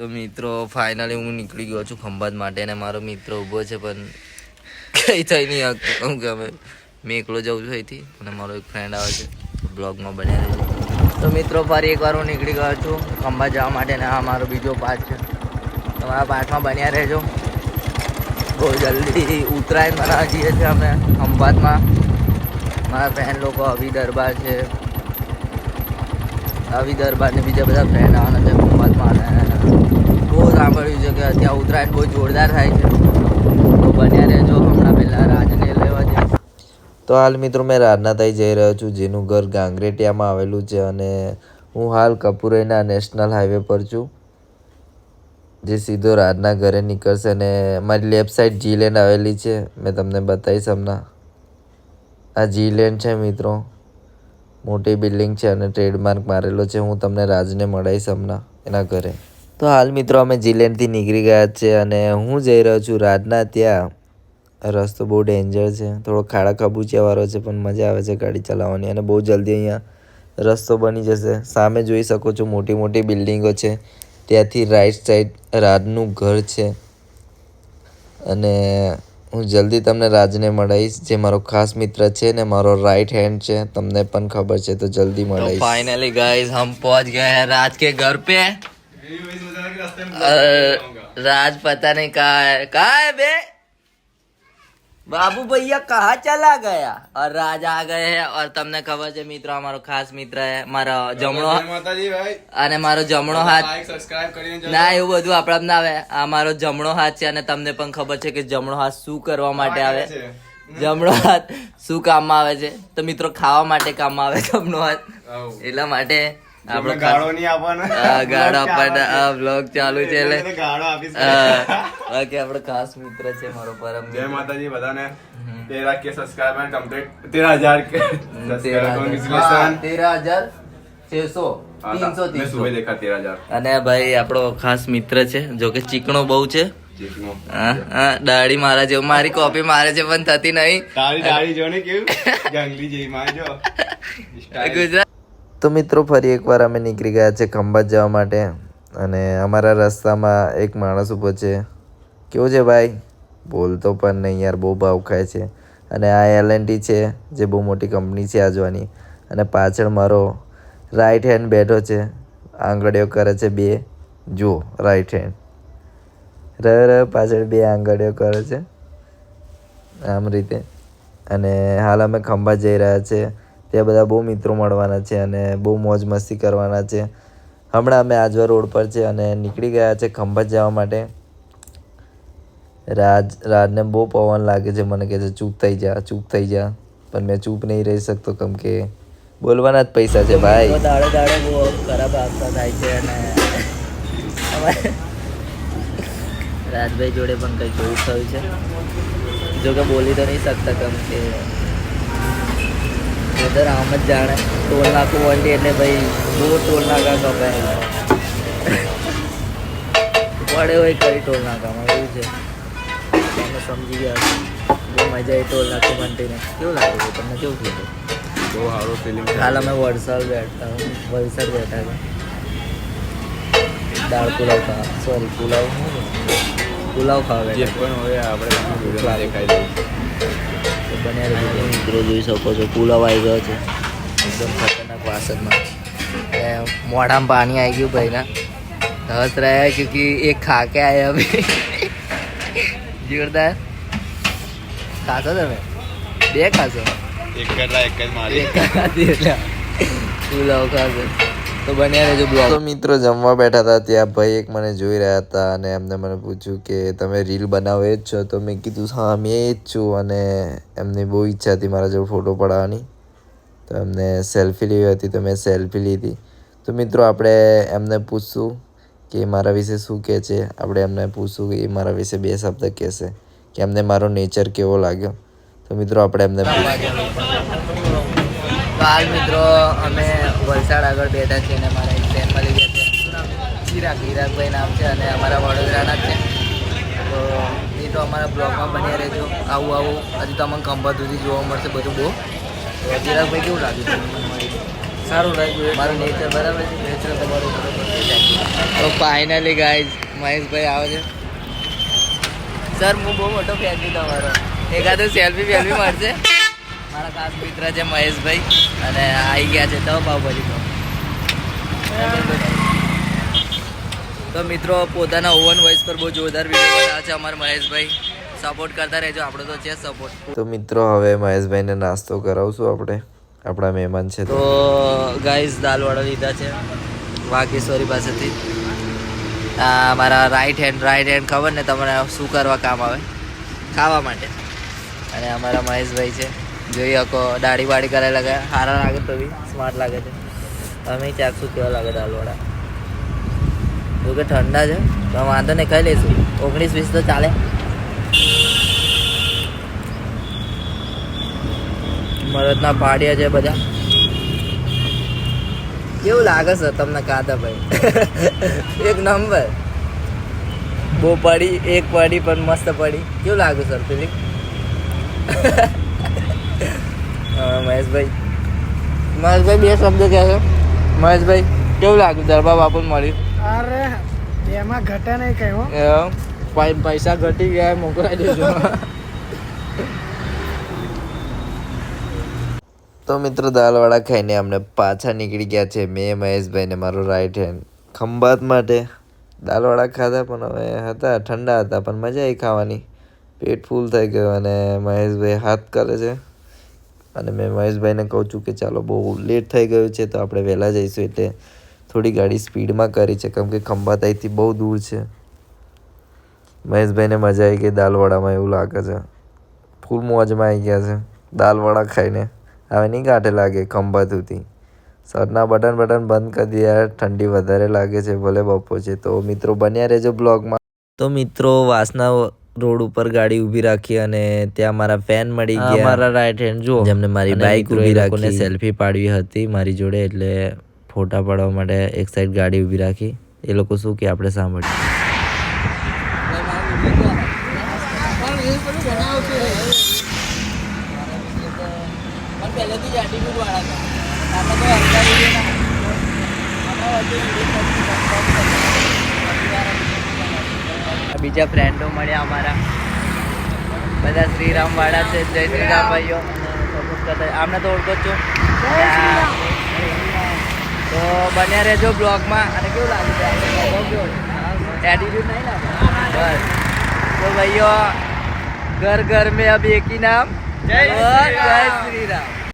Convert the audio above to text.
તો મિત્રો ફાઇનલી હું નીકળી ગયો છું ખંભાત માટે અને મારો મિત્ર ઊભો છે પણ કઈ થઈ નહીં શકતું કે અમે મેં એકલો જાઉં છું અહીંથી અને મારો એક ફ્રેન્ડ આવે છે બ્લોગમાં બન્યા રહેજો. તો મિત્રો ફરી એકવાર હું નીકળી ગયો છું ખંભાત જવા માટે અને આ મારો બીજો પાર્ટ છે. તમારા પાર્ટમાં બન્યા રહેજો. બહુ જલ્દી ઉત્તરાયણ મનાવવા જઈએ છીએ અમે ખંભાતમાં. મારા ફ્રેન્ડ લોકો અભી દરબાર છે, આવી દરબાર ને બીજા બધા ફ્રેન્ડ આવવાના છે ખંભાતમાં. બહુ સાંભળ્યું છે કે ત્યાં ઉત્તરાયણ બહુ જોરદાર થાય છે, તો બન્યા રહેજો. હમણાં પહેલાં રાજને લેવા જઈએ. તો હાલ મિત્રો મેં રાજનાતાઈ જઈ રહ્યો છું, જેનું ઘર ગાંગરેટિયામાં આવેલું છે અને હું હાલ કપુરઈના નેશનલ હાઈવે પર છું, જે સીધો રાજના ઘરે નીકળશે. અને મારી લેફ્ટ સાઈડ જી લેન્ડ આવેલી છે, મેં તમને બતાવીશ હમણાં. આ જી લેન્ડ છે મિત્રો, મોટી બિલ્ડિંગ છે અને ટ્રેડમાર્ક મારેલો છે. હું તમને રાજને મળાવીશ હમણાં એના ઘરે. તો હાલ મિત્રો અમે જીલેન્ડથી નીકળી ગયા છે અને હું જઈ રહ્યો છું રાજના ત્યાં. રસ્તો બહુ ડેન્જર છે, થોડો ખાડા ખબૂચિયાવાળો છે, પણ મજા આવે છે ગાડી ચલાવવાની. અને બહુ જલ્દી અહીંયા રસ્તો બની જશે. સામે જોઈ શકો છો મોટી મોટી બિલ્ડિંગો છે, ત્યાંથી રાઈટ સાઈડ રાજનું ઘર છે. અને હું જલ્દી તમને રાજને મળાવીશ, જે મારો ખાસ મિત્ર છે ને મારો રાઈટ હેન્ડ છે. તમને પણ ખબર છે, તો જલ્દી મળાવીશ. ફાઇનલી गाइस हम पहुंच गए हैं राज के घर पे. राज पता नहीं कहाँ है बे. बाबू भैया कहाँ चला गया. और राज आ गए हैं. और તમને ખબર છે મિત્રો, અમારો ખાસ મિત્ર है, મારો જમણો અને મારો જમણો હાથ. ના એવું બધું આપણા ના આવે. આ મારો જમણો હાથ છે અને તમને પણ ખબર છે કે જમણો હાથ શું કરવા માટે આવે. જમણો હાથ શું કામમાં આવે છે? તો મિત્રો ખાવા માટે કામમાં આવે જમણો હાથ. એટલા માટે આપણો ગાળો આપવાના બ્લોગ ચાલુ છે એટલે બાકી આપણો ખાસ મિત્ર છે મારો પરમ. જય માતાજી બધાને. 13K subscriber complete. 13,600 અને ભાઈ આપણો ખાસ મિત્ર છે, જો કે ચીકણો બહુ છે. દાઢી મારા જેવું મારી કોપી મારે છે પણ થતી નહીં. ગુજરાત. તો મિત્રો ફરી એકવાર અમે નીકળી ગયા છે ખંભાત જવા માટે અને અમારા રસ્તામાં એક માણસ ઊભો છે. કેવું છે ભાઈ? બોલતો પણ નહીં યાર, બહુ ભાવ ખાય છે. અને આ L&T છે, જે બહુ મોટી કંપની છે આજવાની. અને પાછળ મારો રાઈટ હેન્ડ બેઠો છે, આંગળીઓ કરે છે બે. જો રાઈટ હેન્ડ પાછળ બે આંગળીઓ કરે છે આમ રીતે. અને હાલ અમે ખંભાત જઈ રહ્યા છે. ત્યાં બધા બહુ મિત્રો મળવાના છે અને બહુ મોજ મસ્તી કરવાના છે. હમણાં અમે આજવા રોડ પર છે અને નીકળી ગયા છે ખંભાત જવા માટે. રાજને બહુ પવન લાગે છે, મને કહે છે ચૂપ થઈ જા, ચૂપ થઈ જા. પણ મેં ચૂપ નહીં રહી શકતો, કેમ કે બોલવાના જ પૈસા છે ભાઈ. દાડે દાડે બહુ ખરાબ આપતા થાય છે અને રાજભાઈ જોડે પણ કંઈક એવું થયું છે. જો કે બોલી તો નહીં શકતા, કેમ કે ઉધર આમ જ જાણે ટોલ નાકું વંડી એટલે ભાઈ બહુ ટોલ નાકા કપાય પડે હોય કરી ટોલ નાકામાં. એવું છે, તમે સમજી ગયા. બહુ મજા આવી ટોલ નાકું વંડીને. કેવું લાગે છે તમને? કેવું થયું? બહુ સારું ફિલિંગ. હાલ અમે વલસાડ બેઠા હતા. દાળ પુલાવ ખાવા, સોરી પુલાવ ખાવા બેઠા. બન્યા મિત્રો જોઈ શકો છો પુલાવ આવી ગયો છે એકદમ ખતરનાક વાસણમાં. મોઢામાં પાણી આવી ગયું ભાઈના. હસ રહ્યા ક્योंकि એક ખા કે આયા અભી. જોરદાર. ખાશો તમે? બે ખાશો? એક જ મારી. પુલાવ ખાશો તો બન્યા રહેજો બ્લોગ. તો મિત્રો જમવા બેઠા હતા, ત્યાં ભાઈ એક મને જોઈ રહ્યા હતા અને એમને મને પૂછ્યું કે તમે રીલ બનાવો એ જ છો? તો મેં કીધું હા મેં એ જ છું. અને એમની બહુ ઈચ્છા હતી મારા જોડે ફોટો પડાવવાની, તો એમને સેલ્ફી લેવી હતી, તો મેં સેલ્ફી લીધી. તો મિત્રો આપણે એમને પૂછશું કે મારા વિશે શું કહે છે. આપણે એમને પૂછશું કે એ મારા વિશે બે શબ્દ કહેશે, કે એમને મારો નેચર કેવો લાગ્યો. તો મિત્રો આપણે એમને પૂછીએ. હાલ મિત્રો અમે વલસાડ આગળ બેઠા છીએ અને મારા એક ફ્રેન્ડ મળી ગયા છે. શું નામ? ચિરાગભાઈ નામ છે અને અમારા વડોદરાના જ છે. તો એ તો અમારા બ્લોગમાં બન્યા રહેજો. આવું હજુ તો અમને ખંભાત સુધી જોવા મળશે બધું બહુ. તો ચિરાગભાઈ કેવું લાગ્યું તમને મળી? સારું લાગ્યું મારું નેચર બરાબર છે. નેચર તમારું બરોબર છે. Thank you. તો ફાઇનલી ગાઈઝ મહેશભાઈ આવે છે. સર હું બહુ મોટો ફેન છું તમારો. એકાદો સેલ્ફી વેલ્ફી મળશે. મારા ખાસ મિત્ર છે મહેશભાઈ અને આવી ગયા છે તો પાવભાજી તો મિત્રો પોતાના ઓવન વોઇસ પર બહુ જોરદાર વિડીયો બનાવે છે અમારા મહેશભાઈ. સપોર્ટ કરતા રહેજો, આપણો તો છે સપોર્ટ. તો મિત્રો હવે મહેશભાઈને નાસ્તો કરાવશું આપણે, આપણા મહેમાન છે. તો ગાઈઝ દાલવાળા લીધા છે વાઘેશ્વરી પાસેથી. આ મારા રાઈટ હેન્ડ ખબર ને તમને શું કરવા કામ આવે? ખાવા માટે. અને અમારા મહેશભાઈ છે, જોઈ શકો દાઢી વાડી કરેલા ગયા, સારા લાગે તો બી સ્માર્ટ લાગે છે. અમે ચાખશું કેવા લાગે દાલવાળા. જો કે ઠંડા છે તો વાંધો નહીં, ખાઈ લઈશું. 19-20 તો ચાલે. મરદના પાડિયા છે બધા. કેવું લાગે છે તમને ખાધા ભાઈ? એક નંબર. બહુ પડી, એક પડી પણ મસ્ત પડી. કેવું લાગે સર ફિલિંગ? મહેશભાઈ બે શબ્દ કહે છે. મહેશભાઈ કેવું લાગ્યું દરબા બાપુ મળ્યું? અરે એમાં ઘટે નહીં કહ્યું. પૈસા ઘટી ગયા, મોકલાઈ દેજો. તો મિત્રો દાલવાળા ખાઈને અમને પાછા નીકળી ગયા છે. મેં મહેશભાઈને મારો રાઈટ હેન્ડ ખંભાત માટે દાલવાળા ખાધા, પણ હવે હતા ઠંડા હતા પણ મજા આવી ખાવાની. પેટ ફૂલ થઈ ગયું અને મહેશભાઈ હાથ કરે છે અને મેં મહેશભાઈને કહું છું કે ચાલો બહુ લેટ થઈ ગયું છે તો આપણે વહેલા જઈશું, એટલે થોડી ગાડી સ્પીડમાં કરી છે કેમ કે ખંભાત અહીંથી બહુ દૂર છે. મહેશભાઈને મજા આવી ગઈ દાલવાળામાં, એવું લાગે છે ફૂલ મોજમાં આવી ગયા છે દાલવાળા ખાઈને. હવે નહીં કાંઠે લાગે ખંભાત સુધી. સરના બટન બંધ કરી દીધા, ઠંડી વધારે લાગે છે, ભલે બપોર છે. તો મિત્રો બન્યા રહેજો બ્લોગમાં. તો મિત્રો વાસના રોડ ઉપર ગાડી ઊભી રાખી અને ત્યાં મારા ફેન મળી ગયા. મારા રાઈટ હેન્ડ જો જેમને મારી બાઇક ઊભી રાખી, સેલ્ફી પાડવી હતી મારી જોડે, એટલે ફોટા પાડવા માટે એક સાઈડ ગાડી ઊભી રાખી. એ લોકો શું કે આપણે સાંભળીએ. પહેલેથી જ એટીટ્યુડ વાળા હતા. આપણે તો હલકા વિડીયો ના. બીજા ફ્રેન્ડો મળ્યા અમારા, બધા શ્રીરામ વાળા છે. જય શ્રીરામ ભાઈઓ. આમને તો ઓળખો જ છો. તો બન્યા રહેજો બ્લોગમાં. અને કેવું લાગે છે એટીટ્યુડ નહીં લાગે? બસ તો ભાઈઓ ઘર ઘર મેં અબ એક ही नाम. જય શ્રી રામ.